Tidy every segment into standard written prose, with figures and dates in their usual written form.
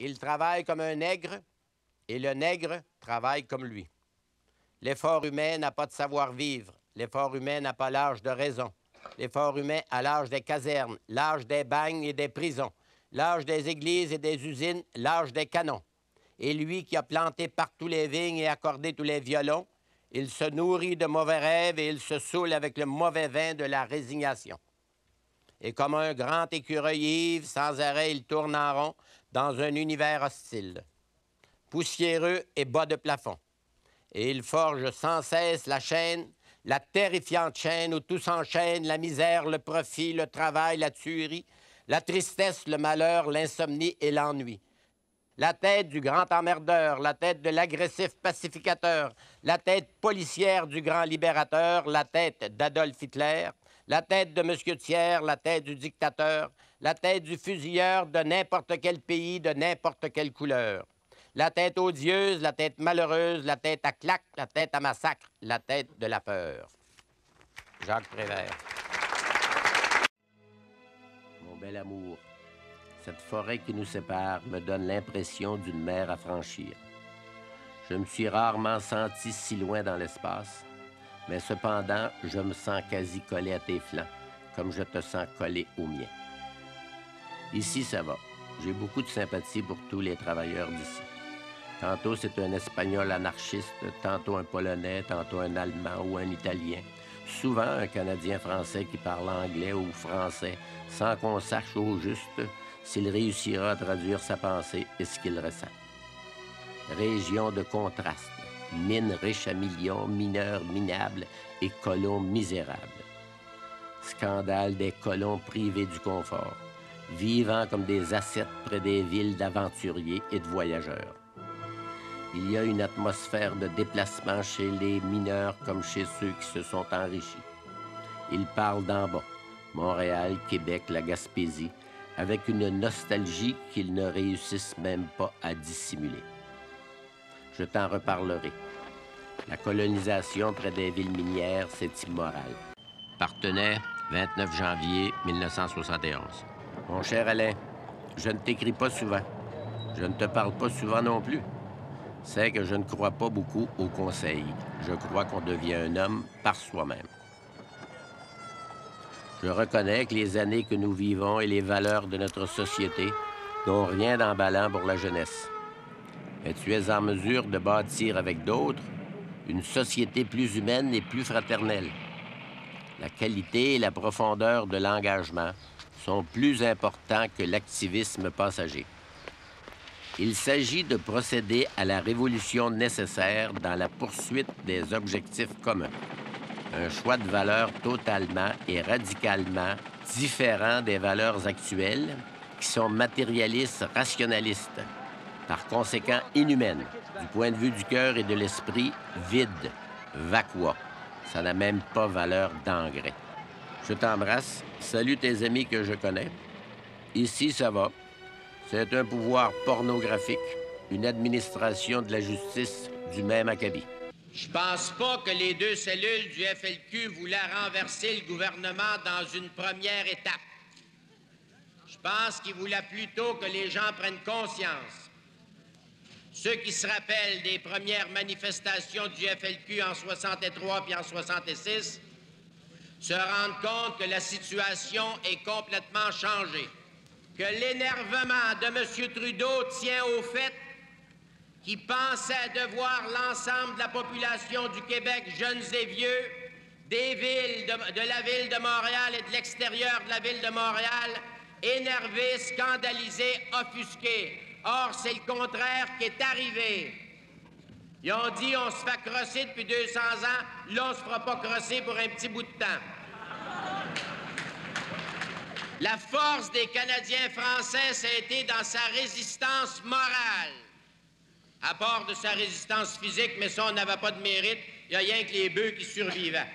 Il travaille comme un nègre et le nègre travaille comme lui. L'effort humain n'a pas de savoir-vivre. L'effort humain n'a pas l'âge de raison. L'effort humain a l'âge des casernes, l'âge des bagnes et des prisons, l'âge des églises et des usines, l'âge des canons. Et lui qui a planté partout les vignes et accordé tous les violons, il se nourrit de mauvais rêves et il se saoule avec le mauvais vin de la résignation. Et comme un grand écureuil ivre, sans arrêt, il tourne en rond dans un univers hostile, poussiéreux et bas de plafond. Et il forge sans cesse la chaîne, la terrifiante chaîne où tout s'enchaîne, la misère, le profit, le travail, la tuerie, la tristesse, le malheur, l'insomnie et l'ennui. La tête du grand emmerdeur, la tête de l'agressif pacificateur, la tête policière du grand libérateur, la tête d'Adolf Hitler, la tête de M. Thiers, la tête du dictateur, la tête du fusilleur de n'importe quel pays, de n'importe quelle couleur. La tête odieuse, la tête malheureuse, la tête à claque, la tête à massacre, la tête de la peur. Jacques Prévert. Mon bel amour, cette forêt qui nous sépare me donne l'impression d'une mer à franchir. Je me suis rarement senti si loin dans l'espace, mais cependant, je me sens quasi collé à tes flancs, comme je te sens collé au mien. Ici, ça va. J'ai beaucoup de sympathie pour tous les travailleurs d'ici. Tantôt, c'est un Espagnol anarchiste, tantôt un Polonais, tantôt un Allemand ou un Italien. Souvent, un Canadien français qui parle anglais ou français, sans qu'on sache au juste s'il réussira à traduire sa pensée et ce qu'il ressent. Région de contraste, mines riches à millions, mineurs minables et colons misérables. Scandale des colons privés du confort, vivant comme des ascètes près des villes d'aventuriers et de voyageurs. Il y a une atmosphère de déplacement chez les mineurs comme chez ceux qui se sont enrichis. Ils parlent d'en bas, Montréal, Québec, la Gaspésie, avec une nostalgie qu'ils ne réussissent même pas à dissimuler. Je t'en reparlerai. La colonisation près des villes minières, c'est immoral. Partenay, 29 janvier 1971. Mon cher Alain, je ne t'écris pas souvent. Je ne te parle pas souvent non plus. C'est que je ne crois pas beaucoup aux conseils. Je crois qu'on devient un homme par soi-même. Je reconnais que les années que nous vivons et les valeurs de notre société n'ont rien d'emballant pour la jeunesse. Mais tu es en mesure de bâtir avec d'autres une société plus humaine et plus fraternelle. La qualité et la profondeur de l'engagement sont plus importants que l'activisme passager. Il s'agit de procéder à la révolution nécessaire dans la poursuite des objectifs communs. Un choix de valeurs totalement et radicalement différent des valeurs actuelles qui sont matérialistes, rationalistes, par conséquent inhumaines, du point de vue du cœur et de l'esprit, vides, vacuo. Ça n'a même pas valeur d'engrais. Je t'embrasse. Salue tes amis que je connais. Ici, ça va. C'est un pouvoir pornographique, une administration de la justice du même acabit. Je pense pas que les deux cellules du FLQ voulaient renverser le gouvernement dans une première étape. Je pense qu'ils voulaient plutôt que les gens prennent conscience. Ceux qui se rappellent des premières manifestations du FLQ en 63 puis en 66 se rendent compte que la situation est complètement changée. Que l'énervement de M. Trudeau tient au fait qu'il pensait devoir l'ensemble de la population du Québec, jeunes et vieux, des villes, de la ville de Montréal et de l'extérieur de la ville de Montréal, énervés, scandalisés, offusqués. Or, c'est le contraire qui est arrivé. Ils ont dit on se fait crosser depuis 200 ans, là, on se fera pas crosser pour un petit bout de temps. La force des Canadiens français, ça a été dans sa résistance morale. À part de sa résistance physique, mais ça, on n'avait pas de mérite. Il n'y a rien que les bœufs qui survivaient.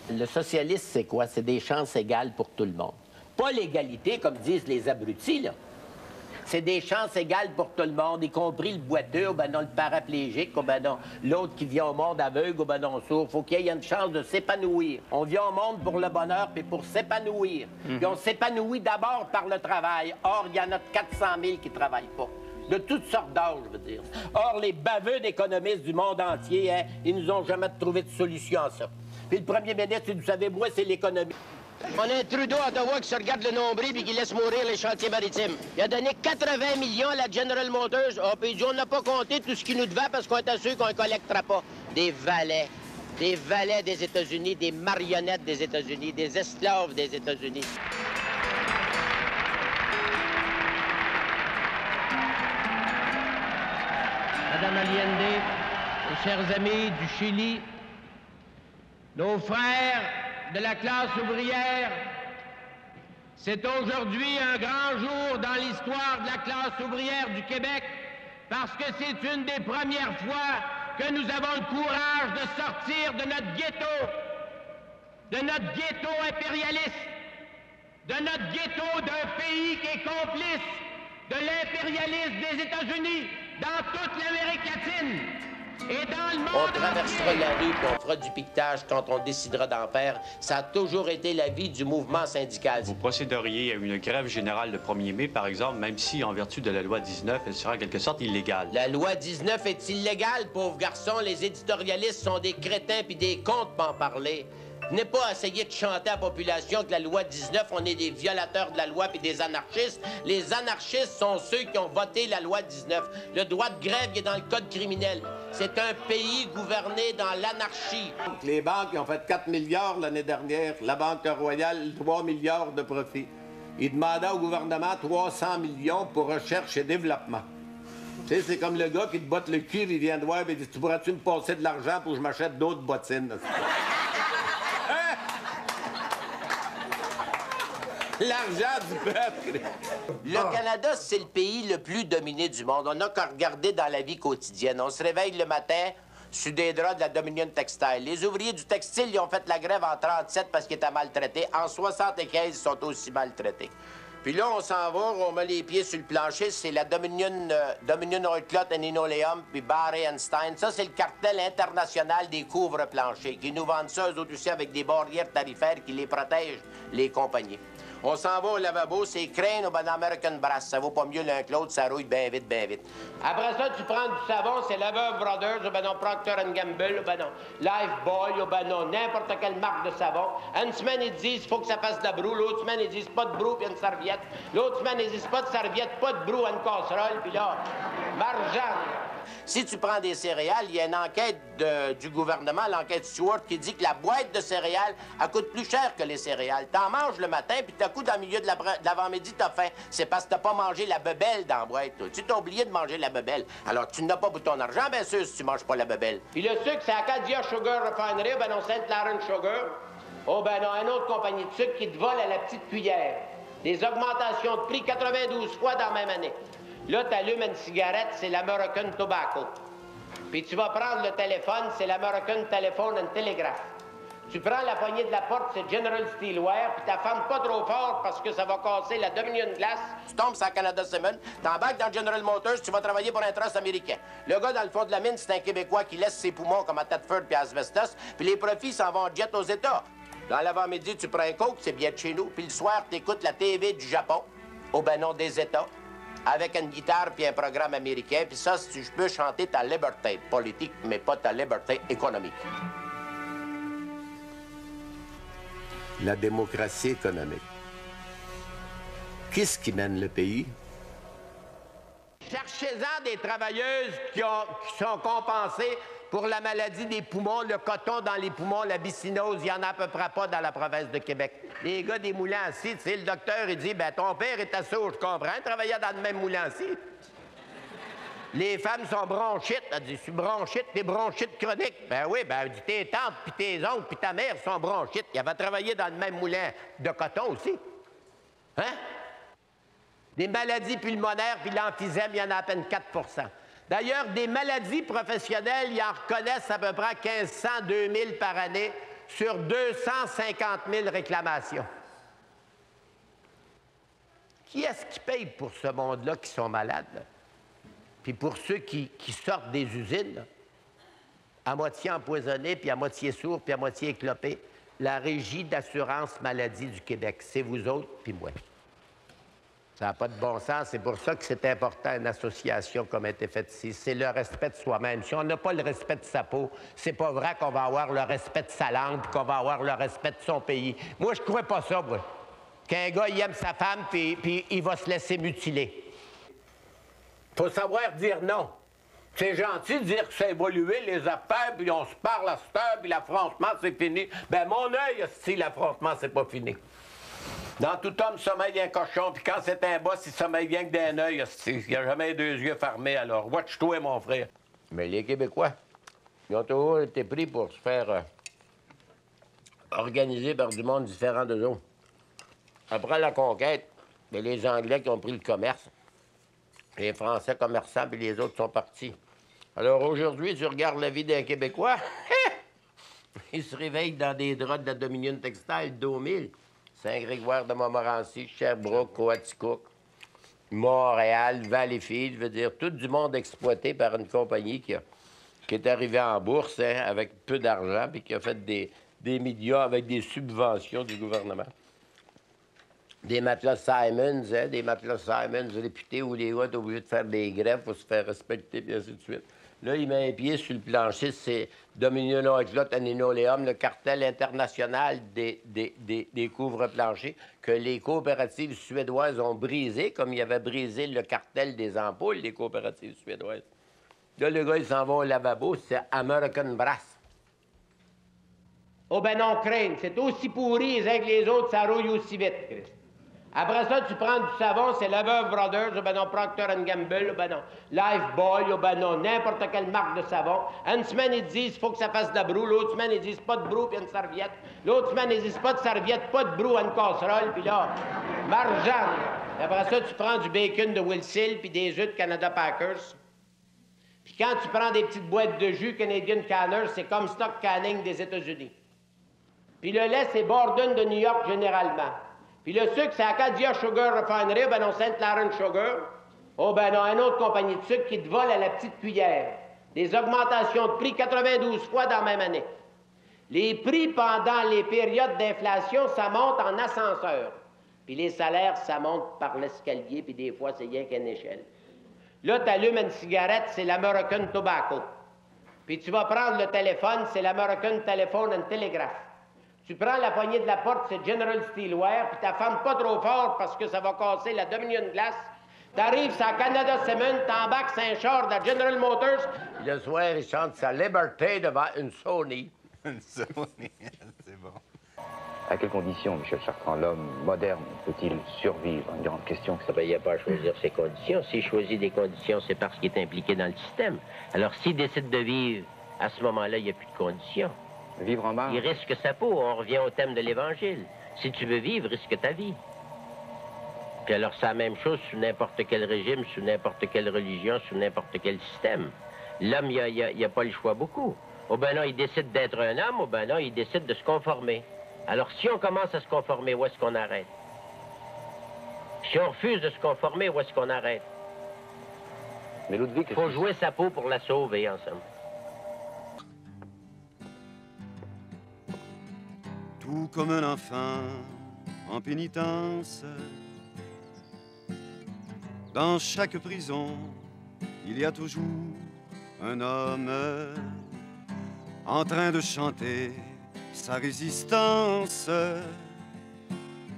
Le socialisme, c'est quoi? C'est des chances égales pour tout le monde. Pas l'égalité, comme disent les abrutis, là. c'est des chances égales pour tout le monde, y compris le boiteux, ou ben non, le paraplégique, ou ben non, l'autre qui vient au monde aveugle, ou ben non, sourd. Faut qu'il y ait une chance de s'épanouir. On vient au monde pour le bonheur, puis pour s'épanouir. Puis on s'épanouit d'abord par le travail. Or, il y en a 400 000 qui travaillent pas. De toutes sortes d'âges, je veux dire. Or, les baveux d'économistes du monde entier, hein, ils nous ont jamais trouvé de solution à ça. Puis le premier ministre, vous savez, moi, c'est l'économie. On a un Trudeau à Ottawa qui se regarde le nombril et qui laisse mourir les chantiers maritimes. Il a donné 80 millions à la General Motors. Oh, puis il dit, on n'a pas compté tout ce qu'il nous devait parce qu'on est assuré qu'on ne collectera pas. Des valets des États-Unis, des marionnettes des États-Unis, des esclaves des États-Unis. Madame Allende, mes chers amis du Chili, nos frères de la classe ouvrière, c'est aujourd'hui un grand jour dans l'histoire de la classe ouvrière du Québec parce que c'est une des premières fois que nous avons le courage de sortir de notre ghetto impérialiste, de notre ghetto d'un pays qui est complice de l'impérialisme des États-Unis dans toute l'Amérique latine. Et dans le monde on traversera la rue et on fera du piquetage quand on décidera d'en faire. Ça a toujours été l'avis du mouvement syndical. Vous procéderiez à une grève générale le 1er mai, par exemple, même si, en vertu de la loi 19, elle sera en quelque sorte illégale. La loi 19 est illégale, pauvre garçon. Les éditorialistes sont des crétins puis des contes pour en parler. Venez pas essayer de chanter à la population que la loi 19, on est des violateurs de la loi puis des anarchistes. Les anarchistes sont ceux qui ont voté la loi 19. Le droit de grève est dans le code criminel. C'est un pays gouverné dans l'anarchie. Les banques ont fait 4 milliards l'année dernière. La Banque Royale, 3 milliards de profit. Ils demandaient au gouvernement 300 millions pour recherche et développement. Tu sais, c'est comme le gars qui te botte le cul, il vient de voir et dit « Tu pourras-tu me passer de l'argent pour que je m'achète d'autres bottines? » L'argent du peuple. Le Canada, c'est le pays le plus dominé du monde. On n'a qu'à regarder dans la vie quotidienne. On se réveille le matin sur des draps de la Dominion Textile. Les ouvriers du textile, ils ont fait la grève en 37 parce qu'ils étaient maltraités. En 75, ils sont aussi maltraités. Puis là, on s'en va, on met les pieds sur le plancher. C'est la Dominion Oilcloth and Linoleum, puis Barry & Stein. Ça, c'est le cartel international des couvre-planchers qui nous vendent ça, eux autres aussi, avec des barrières tarifaires qui les protègent, les compagnies. On s'en va au lavabo, c'est Crane ou ben American Brass. Ça vaut pas mieux l'un que l'autre, ça rouille bien vite, bien vite. Après ça, tu prends du savon, c'est Love Brothers, ou ben non, Procter & Gamble, ou ben non, Lifebuoy, ou ben non, n'importe quelle marque de savon. Une semaine, ils disent, il faut que ça fasse de la broue. L'autre semaine, ils disent, pas de broue, puis une serviette. L'autre semaine, ils disent, pas de serviette, pas de broue, une casserole, puis là, margeant. Si tu prends des céréales, il y a une enquête du gouvernement, l'enquête Stewart, qui dit que la boîte de céréales, elle coûte plus cher que les céréales. T'en manges le matin, puis tout à coup, dans le milieu de l'avant-midi, t'as faim. C'est parce que t'as pas mangé la bebelle dans la boîte. Toi. Tu t'as oublié de manger la bebelle. Alors, tu n'as pas pour ton argent, bien sûr, si tu manges pas la bebelle. Puis le sucre, c'est Acadia Sugar Refinery, ben non, St. Lawrence Sugar. Oh, ben non, une autre compagnie de sucre qui te vole à la petite cuillère. Des augmentations de prix 92 fois dans la même année. Là, tu allumes une cigarette, c'est l'American Tobacco. Puis tu vas prendre le téléphone, c'est l'American Telephone and Telegraph. Tu prends la poignée de la porte, c'est General Steelware, puis t'affames pas trop fort parce que ça va casser la Dominion Glass. Tu tombes sur Canada Cement, t'embarques dans General Motors, tu vas travailler pour un trust américain. Le gars, dans le fond de la mine, c'est un Québécois qui laisse ses poumons comme à Thetford puis à Asbestos, puis les profits s'en vont en jet aux États. Dans l'avant-midi, tu prends un coke, c'est bien de chez nous, puis le soir, t'écoutes la TV du Japon, au ben non des États, avec une guitare puis un programme américain. Puis ça, si je peux chanter ta liberté politique, mais pas ta liberté économique. La démocratie économique. Qu'est-ce qui mène le pays? Cherchez-en des travailleuses qui sont compensées pour la maladie des poumons, le coton dans les poumons, la bicinose, il n'y en a à peu près pas dans la province de Québec. Les gars des moulins-ci, tu sais, le docteur, il dit, ben ton père était sourd, je comprends, il travaillait dans le même moulin-ci. Les femmes sont bronchites. Elle dit, je suis bronchite, t'es bronchite chronique. Ben oui, ben elle dit, tes tantes, puis tes oncles, puis ta mère sont bronchites. Ils avaient travaillé dans le même moulin de coton aussi. Hein? Des maladies pulmonaires, puis l'emphysème, il y en a à peine 4 %. D'ailleurs, des maladies professionnelles, ils en reconnaissent à peu près 1500, 2000 par année sur 250 000 réclamations. Qui est-ce qui paye pour ce monde-là qui sont malades, là? Puis pour ceux qui sortent des usines, là, à moitié empoisonnés, puis à moitié sourds, puis à moitié éclopés? La Régie d'assurance maladie du Québec. C'est vous autres, puis moi. Ça n'a pas de bon sens. C'est pour ça que c'est important, une association comme a été faite ici. C'est le respect de soi-même. Si on n'a pas le respect de sa peau, c'est pas vrai qu'on va avoir le respect de sa langue puis qu'on va avoir le respect de son pays. Moi, je ne crois pas ça, moi. Qu'un gars, il aime sa femme puis il va se laisser mutiler. Faut savoir dire non. C'est gentil de dire que ça a évolué, les affaires, puis on se parle à cette heure, puis l'affrontement, c'est fini. Ben mon œil, si l'affrontement, c'est pas fini. Dans tout homme sommeille un cochon, puis quand c'est un boss, il sommeille bien que d'un œil. Il n'y a jamais deux yeux fermés, alors watch-toi, mon frère. Mais les Québécois, ils ont toujours été pris pour se faire organiser par du monde différent d'eux autres. Après la conquête, c'est les Anglais qui ont pris le commerce, les Français commerçants, puis les autres sont partis. Alors aujourd'hui, tu regardes la vie d'un Québécois, il se réveille dans des draps de la Dominion Textile, 2000. Saint-Grégoire de Montmorency, Sherbrooke, Coaticook, Montréal, Valleyfield, je veux dire, tout du monde exploité par une compagnie qui est arrivée en bourse avec peu d'argent puis qui a fait des médias avec des subventions du gouvernement. Des matelas Simons, des matelas Simons réputés où les gars sont obligés de faire des grèves pour se faire respecter, puis ainsi de suite. Là, il met un pied sur le plancher, c'est Dominion Outlot and Linoleum, le cartel international des couvre-planchers que les coopératives suédoises ont brisé, comme il avait brisé le cartel des ampoules, les coopératives suédoises. Là, le gars, il s'en va au lavabo, c'est American Brass. Oh ben non, Crane, c'est aussi pourri que les autres, ça rouille aussi vite, Christ. Après ça, tu prends du savon, c'est Lever Brothers, ou ben non, Procter & Gamble, ou ben non, Lifebuoy, ou ben non, n'importe quelle marque de savon. Une semaine, ils disent, il faut que ça fasse de la broue. L'autre semaine, ils disent, pas de broue, puis une serviette. L'autre semaine, ils disent, pas de serviette, pas de broue, une casserole, puis là, marjane. Après ça, tu prends du bacon de Wilsil, puis des œufs de Canada Packers. Puis quand tu prends des petites boîtes de jus Canadian Canners, c'est comme Stock Canning des États-Unis. Puis le lait, c'est Borden de New York, généralement. Puis le sucre, c'est Acadia Sugar Refinery, ben non, Saint Laurent Sugar. Oh, ben non, une autre compagnie de sucre qui te vole à la petite cuillère. Des augmentations de prix 92 fois dans la même année. Les prix pendant les périodes d'inflation, ça monte en ascenseur. Puis les salaires, ça monte par l'escalier, puis des fois, c'est rien qu'une échelle. Là, tu allumes une cigarette, c'est l'American Tobacco. Puis tu vas prendre le téléphone, c'est l'American Telephone and Telegraph. Tu prends la poignée de la porte, c'est General Steelware, puis tu fermes pas trop fort parce que ça va casser la Dominion Glass. T'arrives, c'est à Canada Cement, t'embarques, c'est un char de la General Motors. Puis le soir, il chante sa liberté devant une Sony. Une Sony, c'est bon. À quelles conditions, Michel Chartrand, l'homme moderne peut-il survivre? Une grande question. Ah ben, il n'y a pas à choisir ses conditions. S'il choisit des conditions, c'est parce qu'il est impliqué dans le système. Alors, s'il décide de vivre, à ce moment-là, il n'y a plus de conditions. Vivre en marge? Il risque sa peau. On revient au thème de l'Évangile. Si tu veux vivre, risque ta vie. Puis alors, c'est la même chose sous n'importe quel régime, sous n'importe quelle religion, sous n'importe quel système. L'homme, il n'y a pas le choix beaucoup. Oh ben non, il décide d'être un homme, oh ben non, il décide de se conformer. Alors, si on commence à se conformer, où est-ce qu'on arrête? Si on refuse de se conformer, où est-ce qu'on arrête? Mais Ludwig... Il faut jouer sa peau pour la sauver, ensemble. Tout comme un enfant en pénitence, dans chaque prison, il y a toujours un homme en train de chanter sa résistance,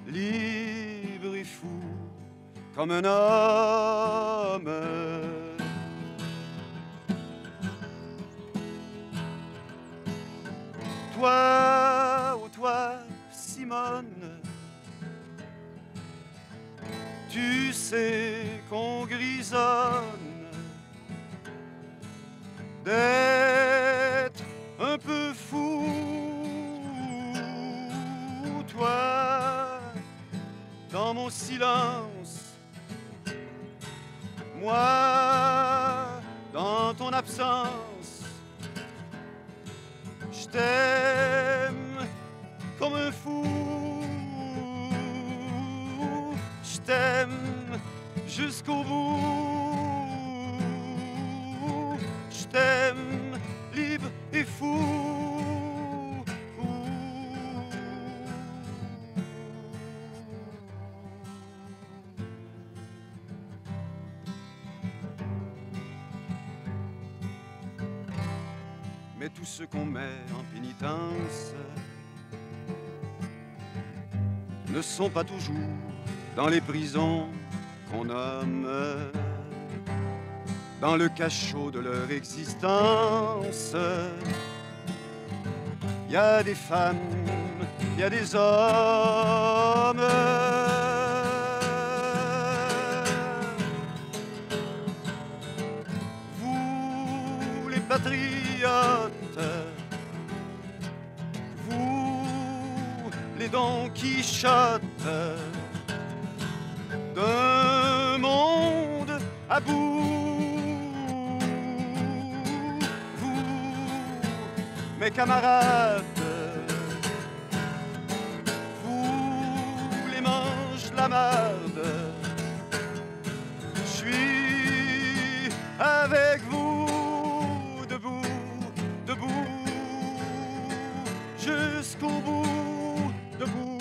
libre et fou comme un homme. Toi, oh toi, Simone, tu sais qu'on grisonne d'être un peu fou. Toi, dans mon silence, moi, dans ton absence, je t'aime comme un fou, je t'aime jusqu'au bout. Je t'aime, libre et fou. Mais tous ceux qu'on met en pénitence ne sont pas toujours dans les prisons qu'on nomme, dans le cachot de leur existence. Il y a des femmes, il y a des hommes. Vous, les patriotes, vous, les Don Quichotte, d'un monde à bout. Vous, mes camarades, vous les manches la marde, je suis avec vous, debout, debout, jusqu'au bout, debout.